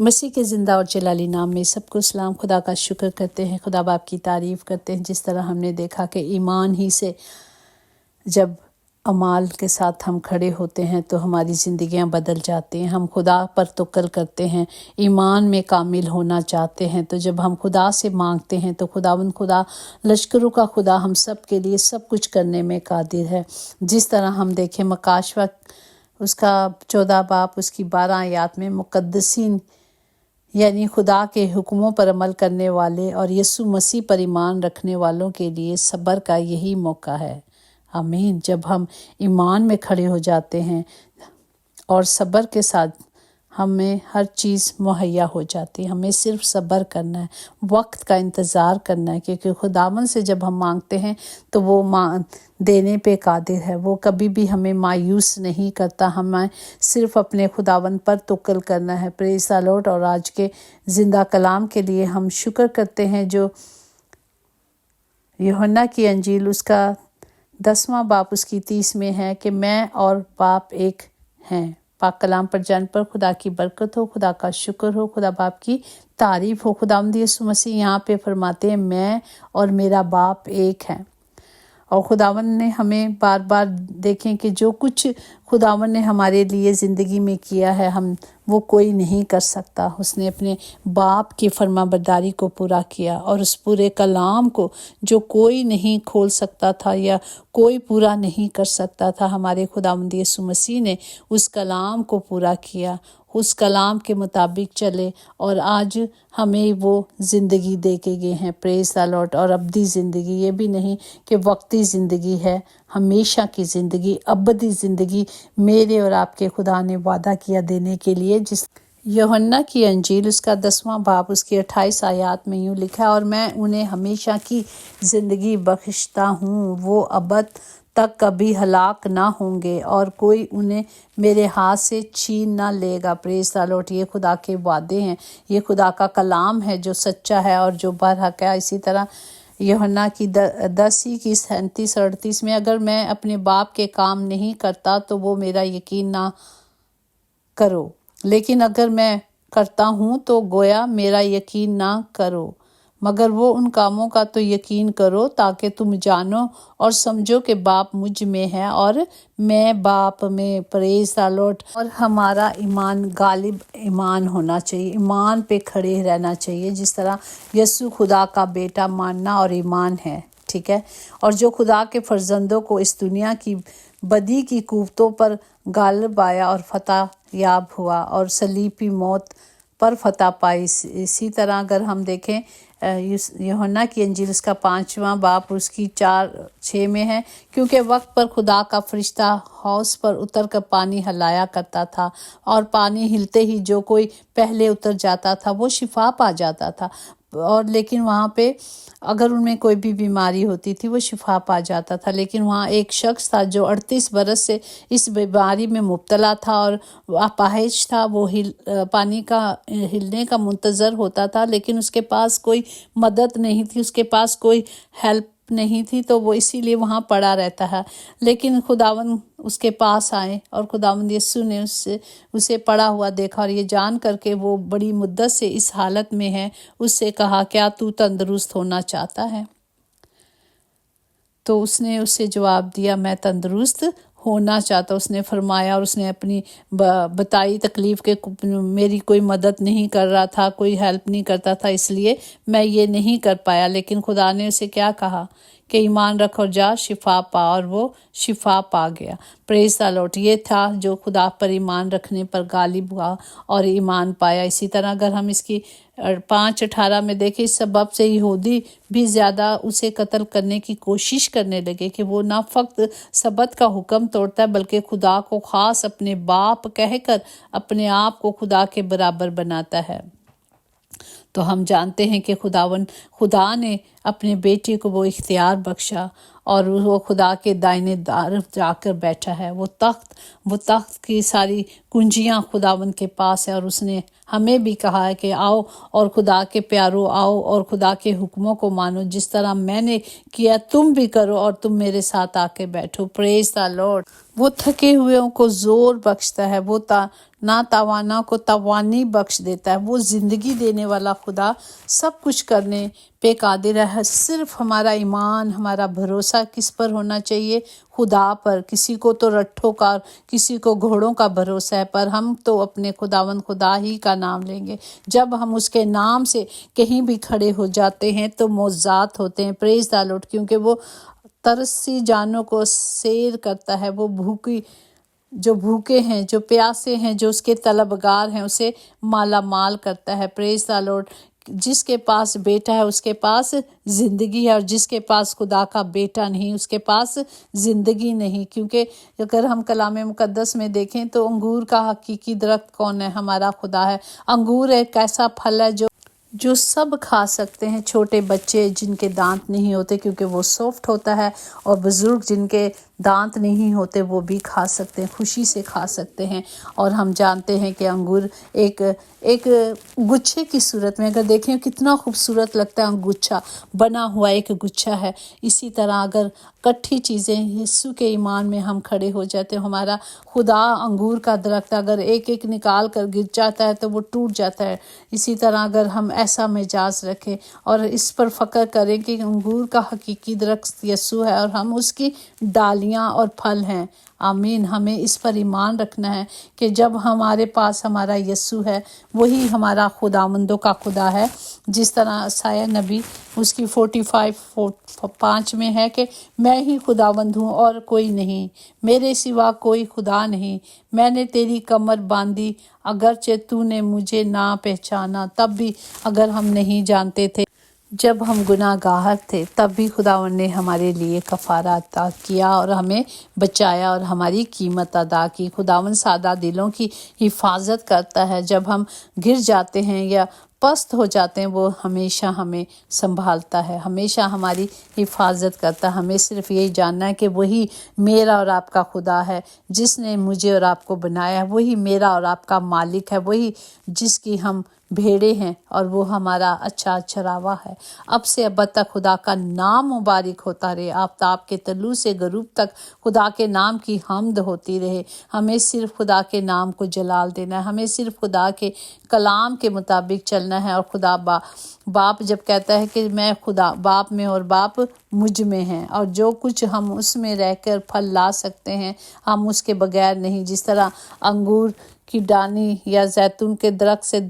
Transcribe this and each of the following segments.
मसीह के ज़िंदा और जलाली नाम में सबको सलाम। खुदा का शुक्र करते हैं, खुदा बाप की तारीफ़ करते हैं। जिस तरह हमने देखा कि ईमान ही से जब अमाल के साथ हम खड़े होते हैं तो हमारी ज़िंदगियां बदल जाती हैं। हम खुदा पर तवक्कुल करते हैं, ईमान में कामिल होना चाहते हैं। तो जब हम खुदा से मांगते हैं तो खुदा लश्करों का खुदा हम सब के लिए सब कुछ करने में कादिर है। जिस तरह हम देखें मकाशवा उसका 14 बाब उसकी 12 आयत में मुक़द्दसीन यानी खुदा के हुक्मों पर अमल करने वाले और यीशु मसीह पर ईमान रखने वालों के लिए सब्र का यही मौका है। आमीन। जब हम ईमान में खड़े हो जाते हैं और सब्र के साथ हमें हर चीज़ मुहैया हो जाती है। हमें सिर्फ सब्र करना है, वक्त का इंतज़ार करना है, क्योंकि खुदावन से जब हम मांगते हैं तो वो देने पे कादिर है। वो कभी भी हमें मायूस नहीं करता। हमें सिर्फ अपने खुदावन पर तवक्कुल करना है। Praise the Lord. और आज के ज़िंदा कलाम के लिए हम शुक्र करते हैं जो यूहन्ना की अंजील उसका 10वां बाब उसकी 30 में है कि मैं और बाप एक हैं। पाक कलाम पर जान पर खुदा की बरकत हो, खुदा का शुक्र हो, खुदा बाप की तारीफ़ हो। खुदावंद यीशु मसीह यहाँ पे फरमाते हैं मैं और मेरा बाप एक हैं। और खुदावन ने हमें बार बार देखें कि जो कुछ खुदावन ने हमारे लिए ज़िंदगी में किया है हम वो कोई नहीं कर सकता। उसने अपने बाप की फरमाबरदारी को पूरा किया और उस पूरे कलाम को जो कोई नहीं खोल सकता था या कोई पूरा नहीं कर सकता था, हमारे खुदावंद यीशु मसीह ने उस कलाम को पूरा किया, उस कलाम के मुताबिक चले और आज हमें वो ज़िंदगी दे के गए हैं। Praise the Lord. और अबदी ज़िंदगी, ये भी नहीं कि वक्ती ज़िंदगी है, हमेशा की ज़िंदगी, अबदी ज़िंदगी मेरे और आपके खुदा ने वादा किया देने के लिए। जिस यूहन्ना की अंजील उसका 10वां बाब उसकी 28 आयत में यूँ लिखा और मैं उन्हें हमेशा की ज़िंदगी बख्शता हूँ, वो अबद तक कभी हलाक ना होंगे और कोई उन्हें मेरे हाथ से छीन ना लेगा। Praise the Lord. ये खुदा के वादे हैं, ये खुदा का कलाम है जो सच्चा है और जो बरहक है। इसी तरह यूहन्ना की 10 की 37-38 में अगर मैं अपने बाप के काम नहीं करता तो वो मेरा यकीन ना करो, लेकिन अगर मैं करता हूँ तो गोया मेरा यकीन ना करो, मगर वो उन कामों का तो यकीन करो ताकि तुम जानो और समझो कि बाप मुझ में है और मैं बाप में। Praise the Lord. और हमारा ईमान गालिब ईमान होना चाहिए, ईमान पे खड़े रहना चाहिए। जिस तरह यीशु खुदा का बेटा मानना और ईमान है, ठीक है। और जो खुदा के फर्जंदों को इस दुनिया की बदी की कुव्वतों पर गालिब आया और फतह याब हुआ और सलीबी मौत पर फतह पाई। इसी तरह अगर हम देखें यूहन्ना की अंजील उसका 5वां बाब उसकी 4-6 में है, क्योंकि वक्त पर खुदा का फरिश्ता हौस पर उतर कर पानी हिलाया करता था और पानी हिलते ही जो कोई पहले उतर जाता था वो शिफा पा जाता था। और लेकिन वहाँ पे अगर उनमें कोई भी बीमारी होती थी वो शिफा पा जाता था। लेकिन वहाँ एक शख्स था जो 38 बरस से इस बीमारी में मुब्तला था और अपाहिज था। वो पानी का हिलने का मुंतज़र होता था, लेकिन उसके पास कोई मदद नहीं थी, उसके पास कोई हेल्प नहीं थी, तो वो इसीलिए वहाँ पड़ा रहता है। लेकिन खुदावन उसके पास आए और खुदावंद यीशु ने उसे पड़ा हुआ देखा और ये जान करके वो बड़ी मुद्दत से इस हालत में है, उससे कहा क्या तू तंदुरुस्त होना चाहता है? तो उसने उससे जवाब दिया मैं तंदुरुस्त होना चाहता। उसने फरमाया और उसने अपनी बताई तकलीफ़ के मेरी कोई मदद नहीं कर रहा था, कोई हेल्प नहीं करता था, इसलिए मैं ये नहीं कर पाया। लेकिन खुदा ने उसे क्या कहा कि ईमान रख और जा शिफा पा, और वो शिफा पा गया। Praise the Lord. ये था जो खुदा पर ईमान रखने पर गालिब हुआ और ईमान पाया। इसी तरह अगर हम इसकी 5:18 में देखें, इस सबब से यहूदी भी ज़्यादा उसे कत्ल करने की कोशिश करने लगे कि वो ना फ़क्त सबत का हुक्म तोड़ता है बल्कि खुदा को ख़ास अपने बाप कहकर अपने आप को खुदा के बराबर बनाता है। तो हम जानते हैं कि खुदा ने अपने बेटे को वो इख्तियार बख्शा और वो खुदा के दाहिने तरफ जाकर बैठा है। वो तख्त की सारी कुंजियां खुदावंद के पास है, और उसने हमें भी कहा है कि आओ और खुदा के प्यारो, आओ और खुदा के हुक्मों को मानो, जिस तरह मैंने किया तुम भी करो और तुम मेरे साथ आके बैठो। Praise the Lord. वो थके हुएों को जोर बख्शता है, वो ना तवाना को तवानी बख्श देता है। वो जिंदगी देने वाला खुदा सब कुछ करने पे कादिर है। सिर्फ हमारा ईमान, हमारा भरोसा किस पर होना चाहिए? खुदा पर। किसी को तो रट्ठों का, किसी को घोड़ों का भरोसा है, पर हम तो अपने खुदावंद खुदा ही का नाम लेंगे। जब हम उसके नाम से कहीं भी खड़े हो जाते हैं तो मौजात होते हैं। Praise the Lord. क्योंकि वो तरसी जानों को सैर करता है। वो जो भूखे हैं, जो प्यासे हैं, जो उसके तलबगार हैं, उसे माला माल करता है। Praise the Lord. जिसके पास बेटा है उसके पास जिंदगी है, और जिसके पास खुदा का बेटा नहीं उसके पास जिंदगी नहीं। क्योंकि अगर हम कलाम मुकद्दस में देखें तो अंगूर का हकीकी दरख्त कौन है? हमारा खुदा है। अंगूर एक ऐसा फल है जो सब खा सकते हैं। छोटे बच्चे जिनके दांत नहीं होते क्योंकि वो सॉफ्ट होता है, और बुजुर्ग जिनके दांत नहीं होते वो भी खा सकते हैं, खुशी से खा सकते हैं। और हम जानते हैं कि अंगूर एक गुच्छे की सूरत में, अगर देखें कितना खूबसूरत लगता है, गुच्छा बना हुआ एक गुच्छा है। इसी तरह अगर कट्ठी चीज़ें यीशु के ईमान में हम खड़े हो जाते हैं, हमारा खुदा अंगूर का दरख्त अगर एक एक निकाल कर गिर जाता है तो वो टूट जाता है। इसी तरह अगर हम ऐसा मिजाज रखें और इस पर फ़क्र करें कि अंगूर का हकीकी दरख्त यीशु है और हम उसकी डालियाँ और फल हैं। आमीन। हमें इस पर ईमान रखना है कि जब हमारे पास हमारा यीशु है, वही हमारा खुदावंदों का खुदा है। जिस तरह यशायाह नबी उसकी 45:5 में है कि मैं ही खुदावंद हूँ और कोई नहीं, मेरे सिवा कोई खुदा नहीं। मैंने तेरी कमर बांधी, अगरचे तूने मुझे ना पहचाना। तब भी अगर हम नहीं जानते थे, जब हम गुनाहगार थे, तब भी खुदावंद ने हमारे लिए कफ़ारा अता किया और हमें बचाया और हमारी कीमत अदा की। खुदावंद सादा दिलों की हिफाजत करता है। जब हम गिर जाते हैं या पस्त हो जाते हैं, वो हमेशा हमें संभालता है, हमेशा हमारी हिफाजत करता है। हमें सिर्फ यही जानना है कि वही मेरा और आपका खुदा है, जिसने मुझे और आपको बनाया है। वही मेरा और आपका मालिक है, वही जिसकी हम भेड़े हैं और वो हमारा अच्छा चरावा है। अब से अब तक खुदा का नाम मुबारक होता रहे। आफ्ताब के तलू से गरूब तक खुदा के नाम की हमद होती रहे। हमें सिर्फ खुदा के नाम को जलाल देना है, हमें सिर्फ खुदा के कलाम के मुताबिक चलना है। और खुदा बाप जब कहता है कि मैं खुदा बाप में और बाप मुझ में हैं, और जो कुछ हम उसमें रहकर फल ला सकते हैं हम उसके बगैर नहीं। जिस तरह अंगूर की डानी या जैतून के दरख्त से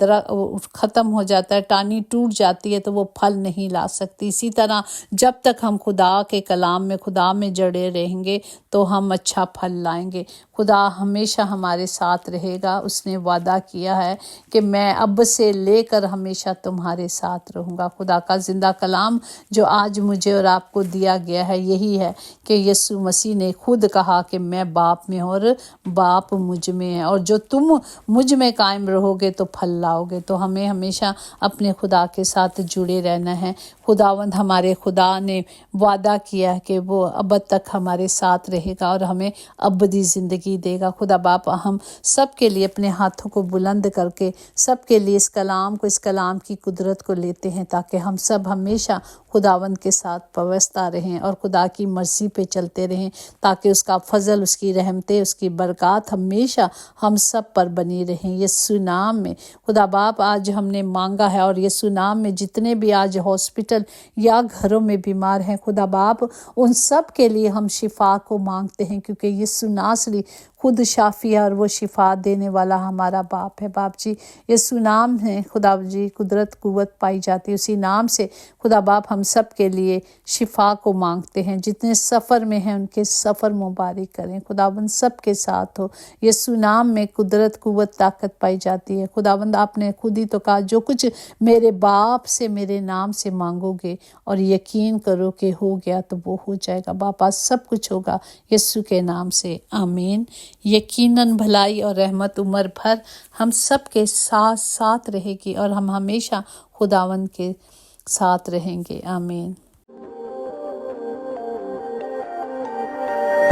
ख़त्म हो जाता है, टानी टूट जाती है तो वो फल नहीं ला सकती। इसी तरह जब तक हम खुदा के कलाम में, खुदा में जड़े रहेंगे तो हम अच्छा फल लाएंगे। खुदा हमेशा हमारे साथ रहेगा। उसने वादा किया है कि मैं अब से लेकर हमेशा तुम्हारे साथ रहूँगा। खुदा का जिंदा कलाम जो आज मुझे और आपको दिया गया है यही है कि यीशु मसीह ने खुद कहा कि मैं बाप में और बाप मुझ में है, और जो तुम मुझ में कायम रहोगे तो फल लाओगे। तो हमें हमेशा अपने खुदा के साथ जुड़े रहना है। खुदावंद हमारे खुदा ने वादा किया है कि वो अब तक हमारे साथ रहेगा और हमें अबदी ज़िंदगी देगा। खुदा बाप हम सब के लिए अपने हाथों को बुलंद करके सब के लिए इस कलाम की कुदरत को लेते हैं, ताकि हम सब हमेशा खुदावंद के साथ पवस्ता रहें और खुदा की मर्जी पे चलते रहें, ताकि उसका फजल, उसकी रहमतें, उसकी बरकत हमेशा हम सब पर बनी रहें। यीशु नाम में खुदा बाप आज हमने मांगा है, और यीशु नाम में जितने भी आज हॉस्पिटल या घरों में बीमार हैं, खुदा बाप उन सब के लिए हम शिफा को मांगते हैं, क्योंकि यीशु नासरी खुद शाफी है और वो शिफा देने वाला हमारा बाप है। बाप जी, यीशु नाम है खुदा जी कुदरत कुव्वत पाई जाती है। उसी नाम से खुदा बाप हम सब के लिए शिफा को मांगते हैं। जितने सफ़र में हैं उनके सफ़र मुबारक करें। खुदावंद सब के साथ हो। यीशु नाम में कुदरत कुव्वत ताकत पाई जाती है। खुदावंद आपने खुद ही तो कहा, जो कुछ मेरे बाप से मेरे नाम से मांगोगे और यकीन करो कि हो गया तो वो हो जाएगा। बाप आज सब कुछ होगा यीशु के नाम से, आमीन। यकीनन भलाई और रहमत उम्र भर हम सब के साथ साथ रहेगी और हम हमेशा खुदावंद के साथ रहेंगे, आमीन।